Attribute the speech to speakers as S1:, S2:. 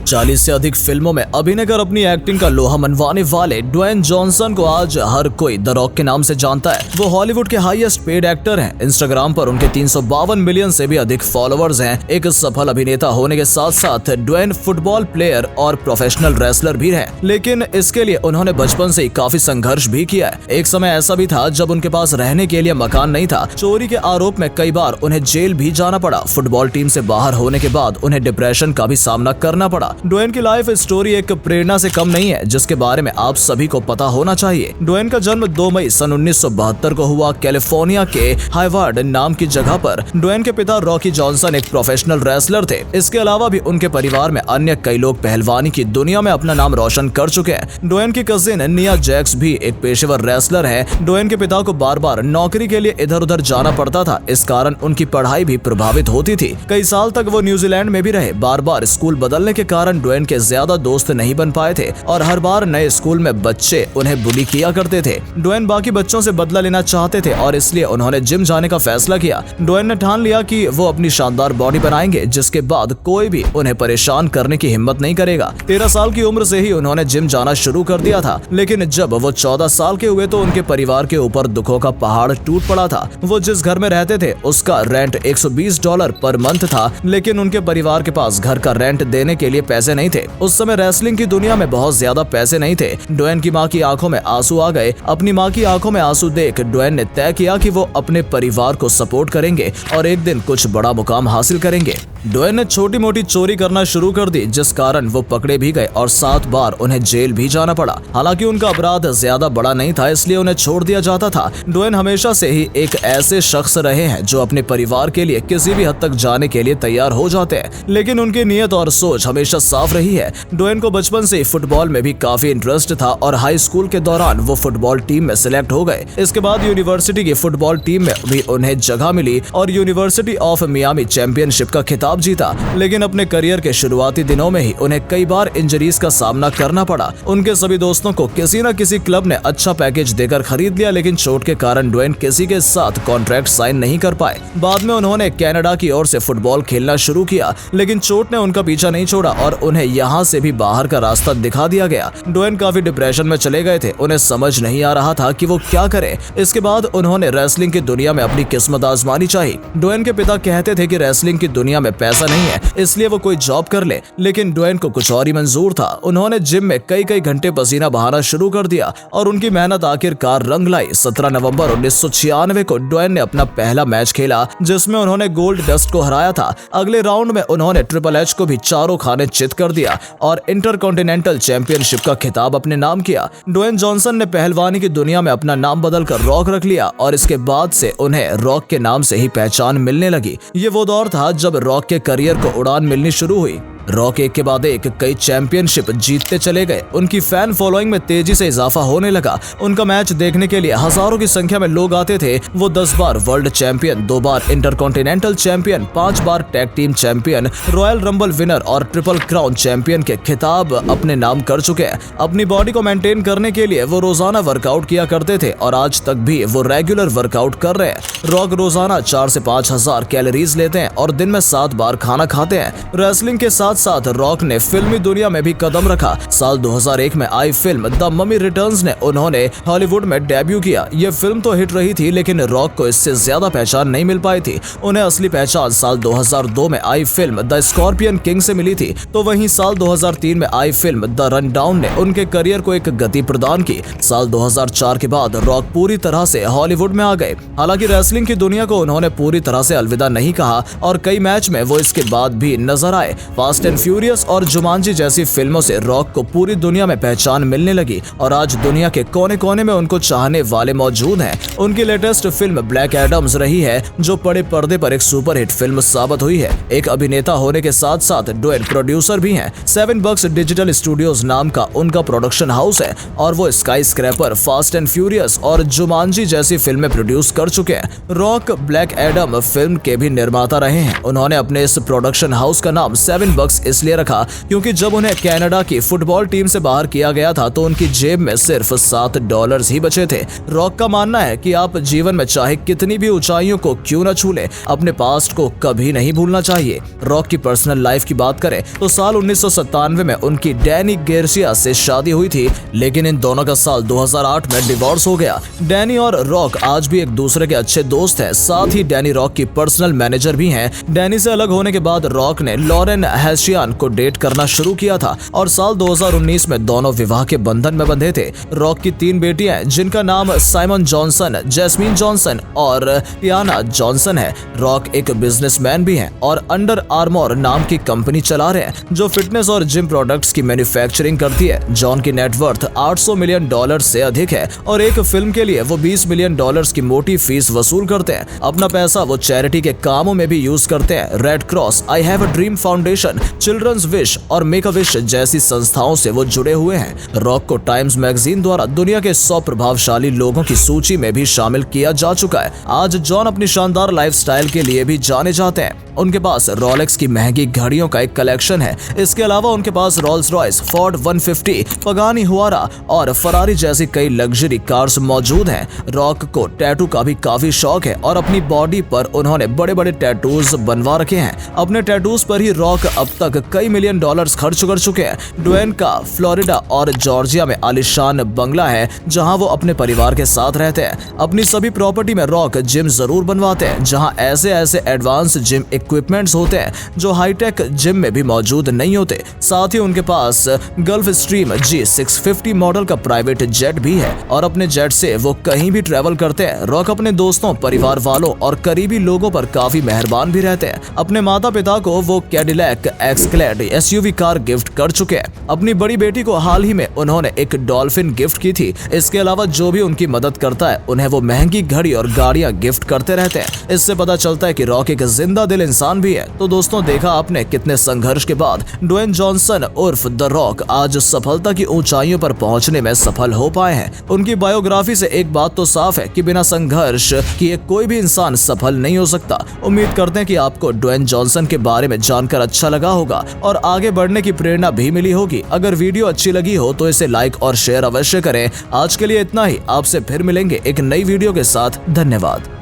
S1: 40 से अधिक फिल्मों में अभिनय कर अपनी एक्टिंग का लोहा मनवाने वाले ड्वेन जॉनसन को आज हर कोई द रॉक के नाम से जानता है। वो हॉलीवुड के हाईएस्ट पेड एक्टर हैं। इंस्टाग्राम पर उनके 352 मिलियन से भी अधिक फॉलोअर्स हैं। एक सफल अभिनेता होने के साथ साथ ड्वेन फुटबॉल प्लेयर और प्रोफेशनल रेसलर भी हैं। लेकिन इसके लिए उन्होंने बचपन से ही काफी संघर्ष भी किया है। एक समय ऐसा भी था जब उनके पास रहने के लिए मकान नहीं था। चोरी के आरोप में कई बार उन्हें जेल भी जाना पड़ा। फुटबॉल टीम से बाहर होने के बाद उन्हें डिप्रेशन का भी सामना करना पड़ा। ड्वेन की लाइफ स्टोरी एक प्रेरणा से कम नहीं है, जिसके बारे में आप सभी को पता होना चाहिए। ड्वेन का जन्म 2 मई सन 1972 को हुआ कैलिफोर्निया के हार्वर्ड नाम की जगह पर। ड्वेन के पिता रॉकी जॉनसन एक प्रोफेशनल रेसलर थे। इसके अलावा भी उनके परिवार में अन्य कई लोग पहलवानी की दुनिया में अपना नाम रोशन कर चुके हैं। ड्वेन की कजिन निया जैक्स भी एक पेशेवर रेसलर है। ड्वेन के पिता को बार बार नौकरी के लिए इधर उधर जाना पड़ता था। इस कारण उनकी पढ़ाई भी प्रभावित होती थी। कई साल तक वो न्यूजीलैंड में भी रहे। बार बार स्कूल बदलने के कारण ड्वेन के ज्यादा दोस्त नहीं बन पाए थे और हर बार नए स्कूल में बच्चे उन्हें बुली किया करते थे। ड्वेन बाकी बच्चों से बदला लेना चाहते थे और इसलिए उन्होंने जिम जाने का फैसला किया। ड्वेन ने ठान लिया कि वो अपनी शानदार बॉडी बनाएंगे, जिसके बाद कोई भी उन्हें परेशान करने की हिम्मत नहीं करेगा। 13 साल की उम्र से ही उन्होंने जिम जाना शुरू कर दिया था। लेकिन जब वो 14 साल के हुए तो उनके परिवार के ऊपर दुखों का पहाड़ टूट पड़ा था। वो जिस घर में रहते थे उसका रेंट $120 पर मंथ था, लेकिन उनके परिवार के पास घर का रेंट देने के लिए पैसे नहीं थे। उस समय रेसलिंग की दुनिया में बहुत ज्यादा पैसे नहीं थे। ड्वेन की मां की आंखों में आंसू आ गए। अपनी मां की आंखों में आंसू देख ड्वेन ने तय किया कि वो अपने परिवार को सपोर्ट करेंगे और एक दिन कुछ बड़ा मुकाम हासिल करेंगे। ड्वेन ने छोटी मोटी चोरी करना शुरू कर दी, जिस कारण वो पकड़े भी गए और 7 बार उन्हें जेल भी जाना पड़ा। हालांकि उनका अपराध ज्यादा बड़ा नहीं था, इसलिए उन्हें छोड़ दिया जाता था। ड्वेन हमेशा से ही एक ऐसे शख्स रहे हैं जो अपने परिवार के लिए किसी भी हद तक जाने के लिए तैयार हो जाते हैं, लेकिन उनकी नीयत और सोच हमेशा साफ रही है। ड्वेन को बचपन से ही फुटबॉल में भी काफी इंटरेस्ट था और हाई स्कूल के दौरान वो फुटबॉल टीम में सिलेक्ट हो गए। इसके बाद यूनिवर्सिटी की फुटबॉल टीम में भी उन्हें जगह मिली और यूनिवर्सिटी ऑफ मियामी चैंपियनशिप का खिताब जीता। लेकिन अपने करियर के शुरुआती दिनों में ही उन्हें कई बार इंजरीज का सामना करना पड़ा। उनके सभी दोस्तों को किसी न किसी क्लब ने अच्छा पैकेज देकर खरीद लिया, लेकिन चोट के कारण ड्वेन किसी के साथ कॉन्ट्रैक्ट साइन नहीं कर पाए। बाद में उन्होंने कनाडा की ओर से फुटबॉल खेलना शुरू किया, लेकिन चोट ने उनका पीछा नहीं छोड़ा और उन्हें यहाँ से भी बाहर का रास्ता दिखा दिया गया। ड्वेन काफी डिप्रेशन में चले गए थे। उन्हें समझ नहीं आ रहा था कि वो क्या करें। इसके बाद उन्होंने रेसलिंग की दुनिया में अपनी किस्मत आजमानी चाहिए। ड्वेन के पिता कहते थे कि रेसलिंग की दुनिया में पैसा नहीं है, इसलिए वो कोई जॉब कर ले, लेकिन ड्वेन को कुछ और ही मंजूर था। उन्होंने जिम में कई घंटे पसीना बहाना शुरू कर दिया और उनकी मेहनत आखिरकार रंग लाई। 17 नवंबर 1996 को ड्वेन ने अपना पहला मैच खेला, जिसमें उन्होंने गोल्ड डस्ट को हराया था। अगले राउंड में उन्होंने ट्रिपल एच को भी चारों खाने चित कर दिया और इंटरकॉन्टिनेंटल चैंपियनशिप का खिताब अपने नाम किया। ड्वेन जॉनसन ने पहलवानी की दुनिया में अपना नाम बदलकर रॉक रख लिया और इसके बाद से उन्हें रॉक के नाम से ही पहचान मिलने लगी। ये वो दौर था जब रॉक के करियर को उड़ान मिलनी शुरू हुई। रॉक एक के बाद एक कई चैंपियनशिप जीतते चले गए। उनकी फैन फॉलोइंग में तेजी से इजाफा होने लगा। उनका मैच देखने के लिए हजारों की संख्या में लोग आते थे। वो 10 बार वर्ल्ड चैंपियन, 2 बार इंटरकॉन्टिनेंटल चैंपियन, 5 बार tag team champion, royal rumble winner और ट्रिपल क्राउन चैंपियन के खिताब अपने नाम कर चुके हैं। अपनी बॉडी को मेंटेन करने के लिए वो रोजाना वर्कआउट किया करते थे और आज तक भी वो रेगुलर वर्कआउट कर रहे हैं। रॉक रोजाना 4 से 5 हजार कैलोरीज लेते हैं और दिन में 7 बार खाना खाते हैं। रेसलिंग के साथ रॉक ने फिल्मी दुनिया में भी कदम रखा। साल 2001 में आई फिल्म द ममी रिटर्न्स ने उन्होंने हॉलीवुड में डेब्यू किया। ये फिल्म तो हिट रही थी, लेकिन रॉक को इससे ज्यादा पहचान नहीं मिल पाई थी। उन्हें असली पहचान साल 2002 में आई फिल्म द स्कॉर्पियन किंग से मिली थी। तो वहीं साल 2003 में आई फिल्म द रन डाउन ने उनके करियर को एक गति प्रदान की। साल 2004 के बाद रॉक पूरी तरह से हॉलीवुड में आ गए। हालांकि रेसलिंग की दुनिया को उन्होंने पूरी तरह से अलविदा नहीं कहा और कई मैच में वो इसके बाद भी नजर आए। फास्ट एंड फ्यूरियस और जुमांजी जैसी फिल्मों से रॉक को पूरी दुनिया में पहचान मिलने लगी और आज दुनिया के कोने कोने में उनको चाहने वाले मौजूद हैं। उनकी लेटेस्ट फिल्म ब्लैक एडम्स रही है, जो बड़े पर्दे पर एक सुपरहिट फिल्म साबित हुई है। एक अभिनेता होने के साथ साथ ड्वेन प्रोड्यूसर भी हैं। 7 बक्स डिजिटल स्टूडियोज नाम का उनका प्रोडक्शन हाउस है और वो sky scraper, fast and furious और जुमांजी जैसी फिल्में प्रोड्यूस कर चुके हैं। रॉक ब्लैक एडम फिल्म के भी निर्माता रहे हैं। उन्होंने अपने इस प्रोडक्शन हाउस का नाम 7 बक्स $1 इसलिए रखा क्योंकि जब उन्हें कनाडा की फुटबॉल टीम से बाहर किया गया था तो उनकी जेब में सिर्फ $7 ही बचे थे। रॉक का मानना है कि आप जीवन में चाहे कितनी भी ऊंचाइयों को क्यों न छू लें, अपने पास्ट को कभी नहीं भूलना चाहिए। रॉक की पर्सनल लाइफ की बात करें तो साल 1997 में उनकी डैनी गार्सिया से शादी हुई थी, लेकिन इन दोनों का साल 2008 में डिवोर्स हो गया। डैनी और रॉक आज भी एक दूसरे के अच्छे दोस्त हैं, साथ ही डैनी रॉक की पर्सनल मैनेजर भी हैं। डैनी से अलग होने के बाद रॉक ने लॉरेन हैशियान को डेट करना शुरू किया था और साल 2019 में दोनों विवाह के बंधन में बंधे थे। रॉक की 3 बेटियां हैं जिनका नाम साइमन जॉनसन, जैस्मीन जॉनसन और टियाना जॉनसन है। रॉक एक बिजनेसमैन भी हैं और अंडर आर्मोर नाम की कंपनी चला रहे हैं जो फिटनेस और जिम प्रोडक्ट्स की मैन्युफैक्चरिंग करती है। जॉन की नेटवर्थ $800 मिलियन से अधिक है और एक फिल्म के लिए वो $20 मिलियन की मोटी फीस वसूल करते हैं। अपना पैसा वो चैरिटी के कामों में भी यूज करते हैं। Red Cross, I Have a Dream Foundation, Children's Wish और मेक अ विश जैसी संस्थाओं से वो जुड़े हुए हैं। रॉक को टाइम्स मैगजीन द्वारा दुनिया के 100 प्रभावशाली लोगों की सूची में भी शामिल किया जा चुका है। आज जॉन अपनी शानदार लाइफस्टाइल के लिए भी जाने जाते हैं। उनके पास रोलेक्स की महंगी घड़ियों का एक कलेक्शन है। इसके अलावा उनके पास रोल्स रॉयस, फोर्ड 150, पगानी हुआरा और फरारी जैसी कई लग्जरी कार्स मौजूद हैं। रॉक को टैटू का भी काफी शौक है और अपनी बॉडी पर उन्होंने बड़े बड़े टैटूज बनवा रखे हैं। अपने टैटूज पर ही रॉक अब तक कई $मिलियन खर्च कर चुके हैं। ड्वेन का फ्लोरिडा और जॉर्जिया में आलीशान बंगला है जहां वो अपने परिवार के साथ रहते हैं। अपनी सभी प्रॉपर्टी में रॉक जिम जरूर बनवाते हैं जहां ऐसे एडवांस जिम इक्विपमेंट्स होते हैं जो हाईटेक जिम में भी मौजूद नहीं होते। साथ ही उनके पास गल्फ स्ट्रीम G650 मॉडल का प्राइवेट जेट भी है और अपने जेट से वो कहीं भी ट्रैवल करते हैं। रॉक अपने दोस्तों, परिवार वालों और करीबी लोगों पर काफी मेहरबान भी रहते हैं। अपने माता पिता को वो कैडिलैक एक्सक्लेड SUV कार गिफ्ट कर चुके हैं। अपनी बड़ी बेटी को हाल ही में उन्होंने एक डॉल्फिन गिफ्ट की थी। इसके अलावा जो भी उनकी मदद करता है उन्हें वो महंगी घड़ी और गाड़ियां गिफ्ट करते रहते हैं। इससे पता चलता है कि रॉक एक जिंदा दिल इंसान भी है। तो दोस्तों, देखा आपने कितने संघर्ष के बाद ड्वेन जॉनसन उर्फ द रॉक आज सफलता की ऊंचाइयों पर पहुंचने में सफल हो पाए हैं। उनकी बायोग्राफी से एक बात तो साफ है कि बिना संघर्ष किए कोई भी इंसान सफल नहीं हो सकता। उम्मीद करते हैं कि आपको ड्वेन जॉनसन के बारे में जानकर अच्छा लगा होगा और आगे बढ़ने की प्रेरणा भी मिली होगी। अगर वीडियो अच्छी लगी हो तो इसे लाइक और शेयर अवश्य करें। आज के लिए इतना ही। आपसे फिर मिलेंगे एक नई वीडियो के साथ। धन्यवाद।